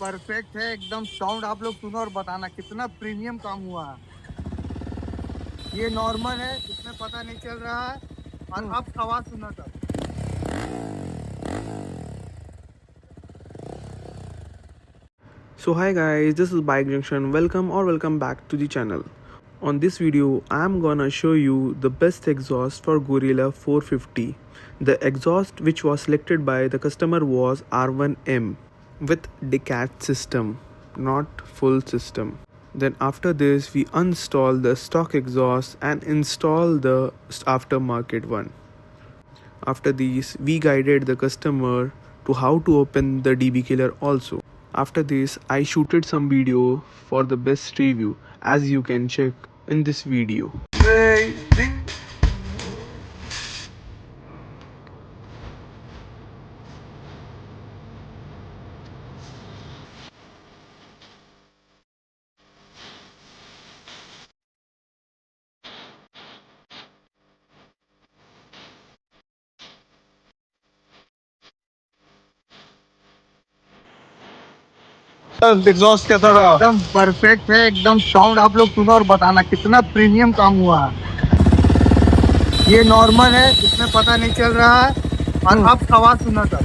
Perfect है एकदम। Sound आप लोग सुनो और बताना कितना प्रीमियम काम हुआ है। ये नॉर्मल है, इसमें पता नहीं चल रहा है और अब आवाज सुना था। So hi guys, this is Bike Junction. Welcome back to the channel. On this video, I'm gonna show you the best exhaust for Guerrilla 450. The exhaust which was selected by the customer was R1M with decat system, not full system. Then after this, we install the stock exhaust and install the aftermarket one. After these, we guided the customer to how to open the DB killer also. After this, I shooted some video for the best review, as you can check in this video. Exhaust कैसा था? एकदम perfect है एकदम। Sound आप लोग सुनो और बताना कितना प्रीमियम काम हुआ है। ये नॉर्मल है, इसमें पता नहीं चल रहा है और अब आवाज सुना था।